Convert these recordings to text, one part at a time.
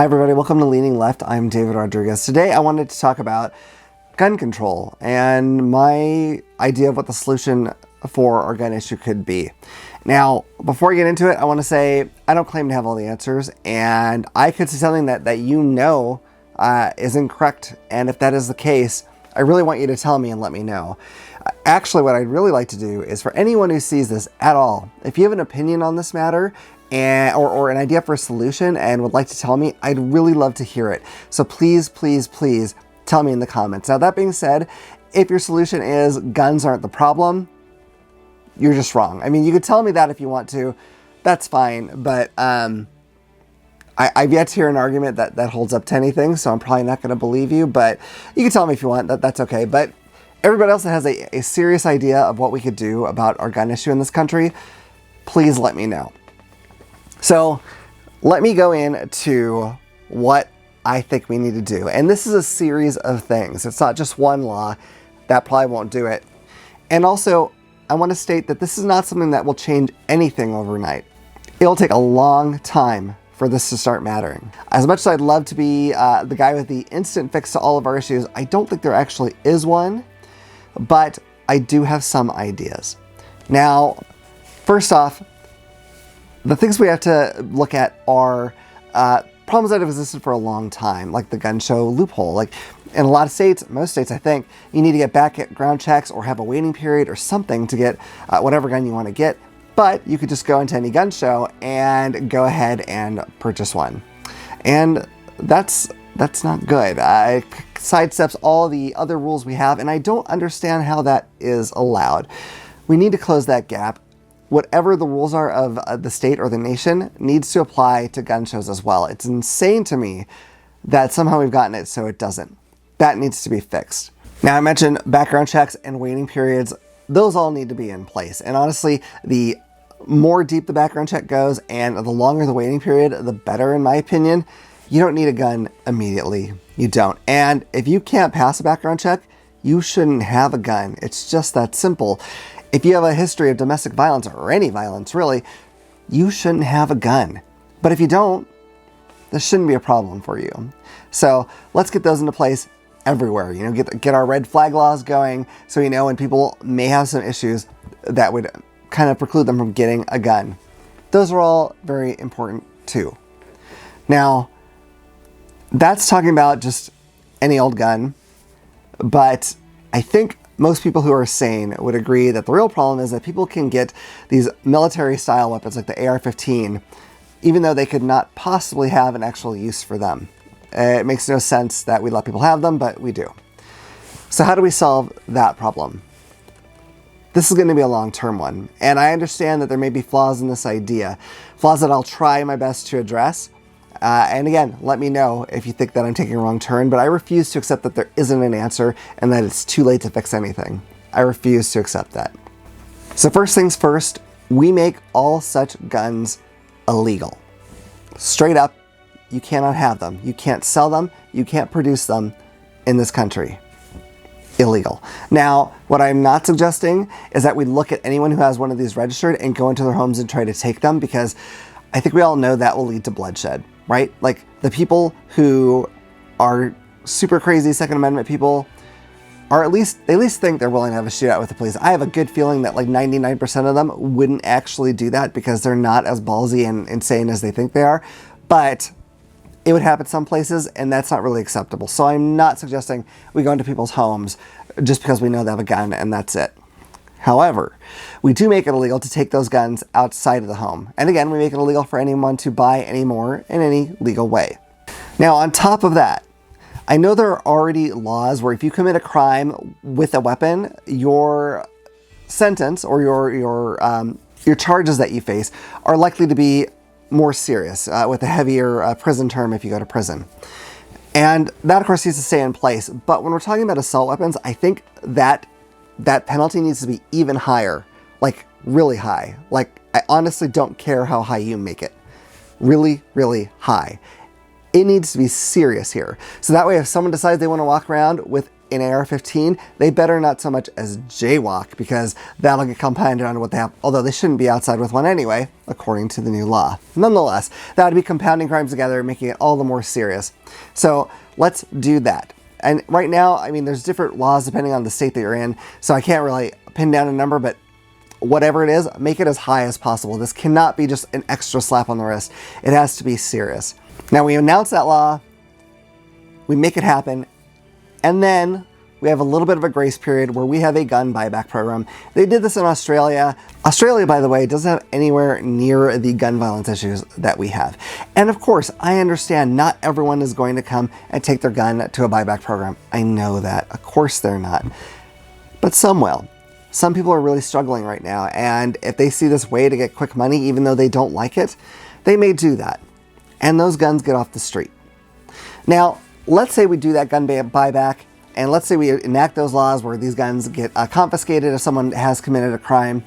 Hi everybody, welcome to Leaning Left. I'm David Rodriguez. Today I wanted to talk about gun control and my idea of what the solution for our gun issue could be. Now, before I get into it, I want to say I don't claim to have all the answers, and I could say something that is incorrect, and if that is the case, I really want you to tell me and let me know. Actually, what I'd really like to do is for anyone who sees this at all, if you have an opinion on this matter, or an idea for a solution and would like to tell me, I'd really love to hear it. So please, please, please tell me in the comments. Now, that being said, if your solution is guns aren't the problem, you're just wrong. I mean, you could tell me that if you want to, that's fine, but I've yet to hear an argument that holds up to anything, so I'm probably not going to believe you, but you can tell me if you want, that's okay. But everybody else that has a serious idea of what we could do about our gun issue in this country, please let me know. So let me go into what I think we need to do. And this is a series of things. It's not just one law. That probably won't do it. And also, I want to state that this is not something that will change anything overnight. It'll take a long time for this to start mattering. As much as I'd love to be the guy with the instant fix to all of our issues, I don't think there actually is one, but I do have some ideas. Now, first off, the things we have to look at are problems that have existed for a long time, like the gun show loophole. Like in a lot of states, most states I think, you need to get background checks or have a waiting period or something to get whatever gun you want to get, but you could just go into any gun show and go ahead and purchase one. And that's not good. It sidesteps all the other rules we have, and I don't understand how that is allowed. We need to close that gap. Whatever the rules are of the state or the nation needs to apply to gun shows as well. It's insane to me that somehow we've gotten it so it doesn't. That needs to be fixed. Now, I mentioned background checks and waiting periods. Those all need to be in place. And honestly, the more deep the background check goes and the longer the waiting period, the better, in my opinion. You don't need a gun immediately. You don't. And if you can't pass a background check, you shouldn't have a gun. It's just that simple. If you have a history of domestic violence or any violence, really, you shouldn't have a gun. But if you don't, this shouldn't be a problem for you. So let's get those into place everywhere. You know, get our red flag laws going so when people may have some issues that would kind of preclude them from getting a gun. Those are all very important too. Now, that's talking about just any old gun, but I think most people who are sane would agree that the real problem is that people can get these military-style weapons like the AR-15, even though they could not possibly have an actual use for them. It makes no sense that we let people have them, but we do. So how do we solve that problem? This is going to be a long-term one, and I understand that there may be flaws in this idea, flaws that I'll try my best to address. And again, let me know if you think that I'm taking a wrong turn, but I refuse to accept that there isn't an answer and that it's too late to fix anything. I refuse to accept that. So first things first, we make all such guns illegal. Straight up, you cannot have them. You can't sell them. You can't produce them in this country. Illegal. Now, what I'm not suggesting is that we look at anyone who has one of these registered and go into their homes and try to take them, because I think we all know that will lead to bloodshed. Right? Like the people who are super crazy Second Amendment people are they at least think they're willing to have a shootout with the police. I have a good feeling that like 99% of them wouldn't actually do that because they're not as ballsy and insane as they think they are. But it would happen some places, and that's not really acceptable. So I'm not suggesting we go into people's homes just because we know they have a gun and that's it. However, we do make it illegal to take those guns outside of the home. And again, we make it illegal for anyone to buy any more in any legal way. Now, on top of that, I know there are already laws where if you commit a crime with a weapon, your sentence or your charges that you face are likely to be more serious with a heavier prison term if you go to prison. And that, of course, needs to stay in place. But when we're talking about assault weapons, I think that penalty needs to be even higher, like really high. Like, I honestly don't care how high you make it. Really, really high. It needs to be serious here. So that way, if someone decides they want to walk around with an AR-15, they better not so much as jaywalk, because that'll get compounded onto what they have, although they shouldn't be outside with one anyway, according to the new law. Nonetheless, that would be compounding crimes together, making it all the more serious. So let's do that. And right now, I mean, there's different laws depending on the state that you're in, so I can't really pin down a number, but whatever it is, make it as high as possible. This cannot be just an extra slap on the wrist. It has to be serious. Now, we announce that law, we make it happen, and then we have a little bit of a grace period where we have a gun buyback program. They did this in Australia. Australia, by the way, doesn't have anywhere near the gun violence issues that we have. And of course, I understand not everyone is going to come and take their gun to a buyback program. I know that. Of course they're not. But some will. Some people are really struggling right now, and if they see this way to get quick money, even though they don't like it, they may do that. And those guns get off the street. Now, let's say we do that gun buyback, and let's say we enact those laws where these guns get confiscated if someone has committed a crime.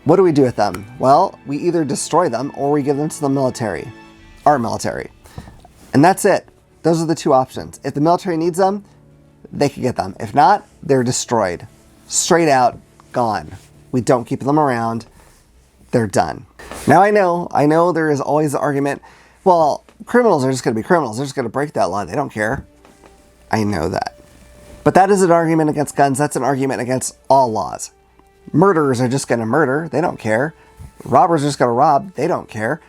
What do we do with them? Well, we either destroy them or we give them to the military, our military. And that's it. Those are the two options. If the military needs them, they can get them. If not, they're destroyed. Straight out, gone. We don't keep them around. They're done. Now I know there is always the argument, well, criminals are just going to be criminals. They're just going to break that law. They don't care. I know that. But that is an argument against guns. That's an argument against all laws. Murderers are just going to murder. They don't care. Robbers are just going to rob. They don't care.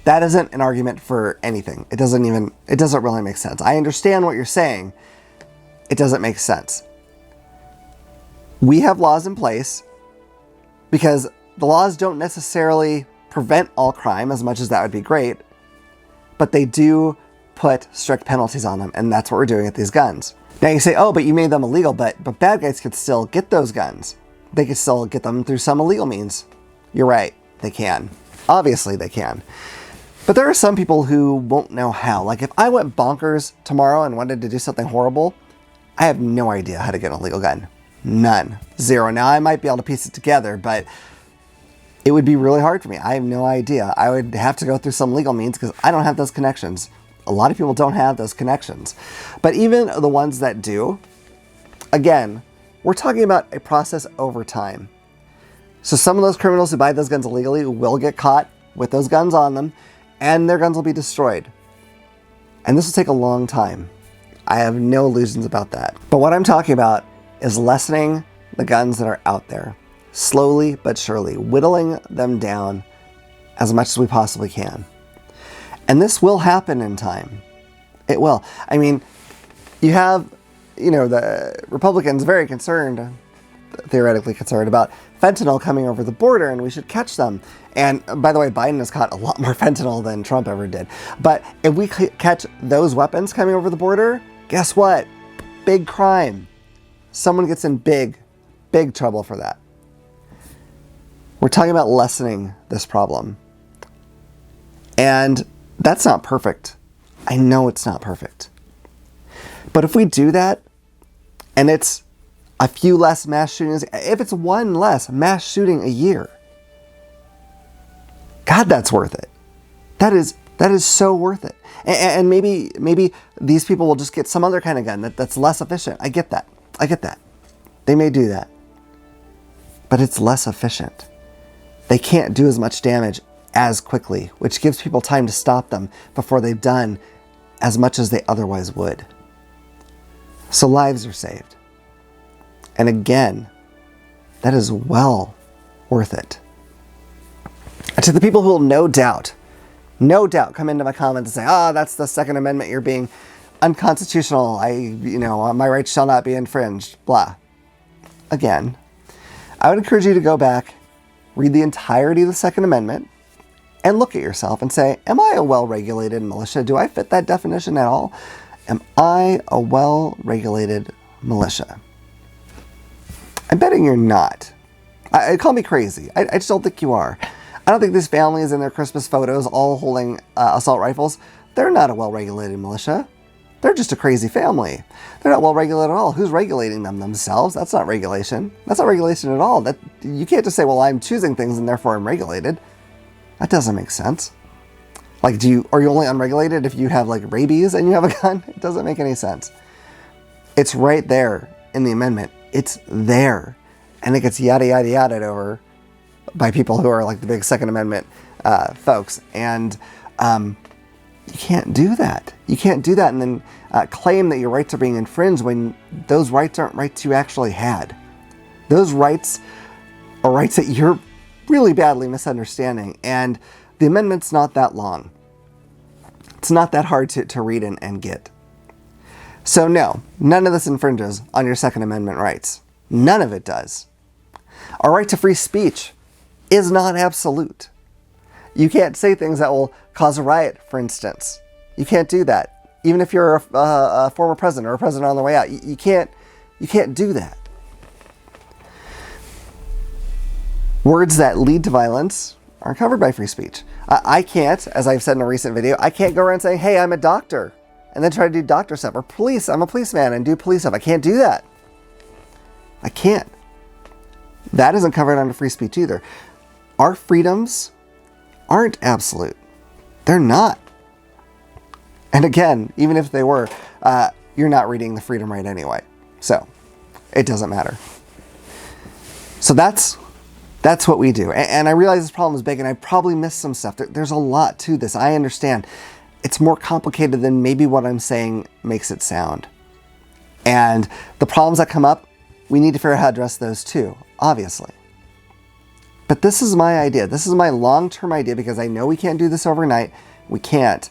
That isn't an argument for anything. It doesn't really make sense. I understand what you're saying. It doesn't make sense. We have laws in place because the laws don't necessarily prevent all crime, as much as that would be great, but they do put strict penalties on them, and that's what we're doing with these guns. Now you say, oh, but you made them illegal, but bad guys could still get those guns. They could still get them through some illegal means. You're right, they can. Obviously they can. But there are some people who won't know how. Like if I went bonkers tomorrow and wanted to do something horrible, I have no idea how to get an illegal gun. None. Zero. Now I might be able to piece it together, but it would be really hard for me. I have no idea. I would have to go through some legal means because I don't have those connections. A lot of people don't have those connections. But even the ones that do, again, we're talking about a process over time. So some of those criminals who buy those guns illegally will get caught with those guns on them, and their guns will be destroyed. And this will take a long time. I have no illusions about that. But what I'm talking about is lessening the guns that are out there, slowly but surely, whittling them down as much as we possibly can. And this will happen in time. It will. I mean, you have, the Republicans very concerned, theoretically concerned, about fentanyl coming over the border, and we should catch them. And by the way, Biden has caught a lot more fentanyl than Trump ever did. But if we catch those weapons coming over the border, guess what? Big crime. Someone gets in big trouble for that. We're talking about lessening this problem. And that's not perfect. I know it's not perfect. But if we do that, and it's a few less mass shootings, if it's one less mass shooting a year, God, that's worth it. That is so worth it. And maybe these people will just get some other kind of gun that's less efficient. I get that. They may do that. But it's less efficient. They can't do as much damage as quickly, which gives people time to stop them before they've done as much as they otherwise would. So lives are saved. And again, that is well worth it. And to the people who will no doubt come into my comments and say, that's the Second Amendment, you're being unconstitutional, my rights shall not be infringed, blah. Again, I would encourage you to go back, read the entirety of the Second Amendment, and look at yourself and say, am I a well-regulated militia? Do I fit that definition at all? Am I a well-regulated militia? I'm betting you're not. Call me crazy. I just don't think you are. I don't think these families in their Christmas photos all holding assault rifles, they're not a well-regulated militia. They're just a crazy family. They're not well-regulated at all. Who's regulating them? Themselves? That's not regulation. That's not regulation at all. You can't just say, well, I'm choosing things and therefore I'm regulated. That doesn't make sense. Like, are you only unregulated if you have like rabies and you have a gun? It doesn't make any sense. It's right there in the amendment. It's there. And it gets yada, yada, yada over by people who are like the big Second Amendment folks. And you can't do that. You can't do that and then claim that your rights are being infringed when those rights aren't rights you actually had. Those rights are rights that you're really badly misunderstanding. And the amendment's not that long. It's not that hard to read and get. So no, none of this infringes on your Second Amendment rights. None of it does. Our right to free speech is not absolute. You can't say things that will cause a riot, for instance. You can't do that. Even if you're a former president or a president on the way out, you can't do that. Words that lead to violence aren't covered by free speech. I can't, as I've said in a recent video, I can't go around saying, hey, I'm a doctor, and then try to do doctor stuff, or police, I'm a policeman, and do police stuff. I can't do that. I can't. That isn't covered under free speech either. Our freedoms aren't absolute. They're not. And again, even if they were, you're not reading the freedom right anyway. So it doesn't matter. So that's what we do. And I realize this problem is big and I probably missed some stuff. There's a lot to this. I understand. It's more complicated than maybe what I'm saying makes it sound. And the problems that come up, we need to figure out how to address those too, obviously. But this is my idea. This is my long-term idea because I know we can't do this overnight. We can't.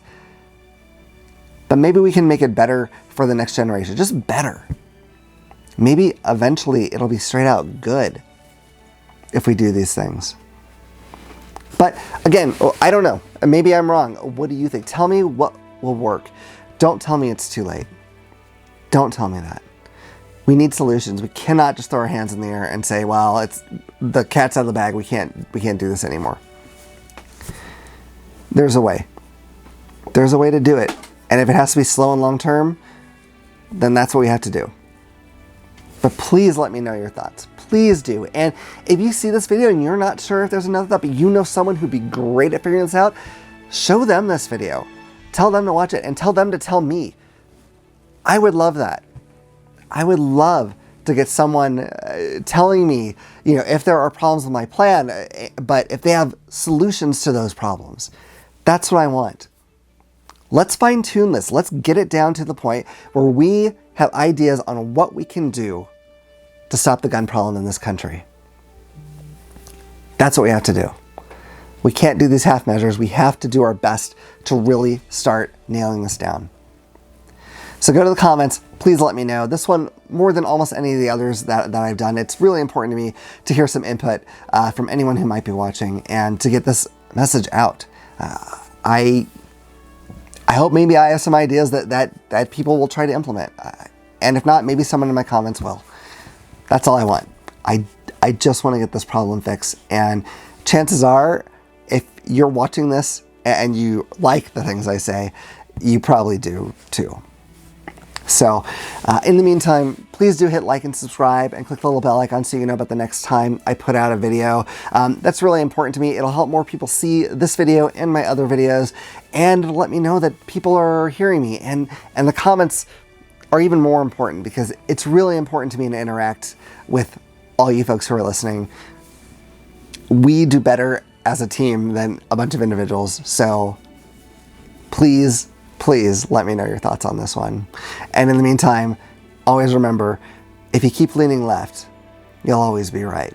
But maybe we can make it better for the next generation. Just better. Maybe eventually it'll be straight out good if we do these things. But again, I don't know. Maybe I'm wrong. What do you think? Tell me what will work. Don't tell me it's too late. Don't tell me that. We need solutions. We cannot just throw our hands in the air and say, well, it's the cat's out of the bag. We can't do this anymore. There's a way. There's a way to do it. And if it has to be slow and long term, then that's what we have to do. But please let me know your thoughts. Please do. And if you see this video and you're not sure if there's another thought, but you know someone who'd be great at figuring this out, show them this video. Tell them to watch it and tell them to tell me. I would love that. I would love to get someone telling me, if there are problems with my plan, but if they have solutions to those problems. That's what I want. Let's fine tune this. Let's get it down to the point where we have ideas on what we can do to stop the gun problem in this country. That's what we have to do. We can't do these half measures. We have to do our best to really start nailing this down. So go to the comments, please let me know. This one, more than almost any of the others that I've done, it's really important to me to hear some input from anyone who might be watching and to get this message out. I hope maybe I have some ideas that people will try to implement. And if not, maybe someone in my comments will. That's all I want. I just want to get this problem fixed. And chances are, if you're watching this and you like the things I say, you probably do too. So in the meantime, please do hit like and subscribe and click the little bell icon so you know about the next time I put out a video. That's really important to me. It'll help more people see this video and my other videos, and it'll let me know that people are hearing me. And the comments are even more important because it's really important to me to interact with all you folks who are listening. We do better as a team than a bunch of individuals. So please let me know your thoughts on this one. And in the meantime, always remember, if you keep leaning left, you'll always be right.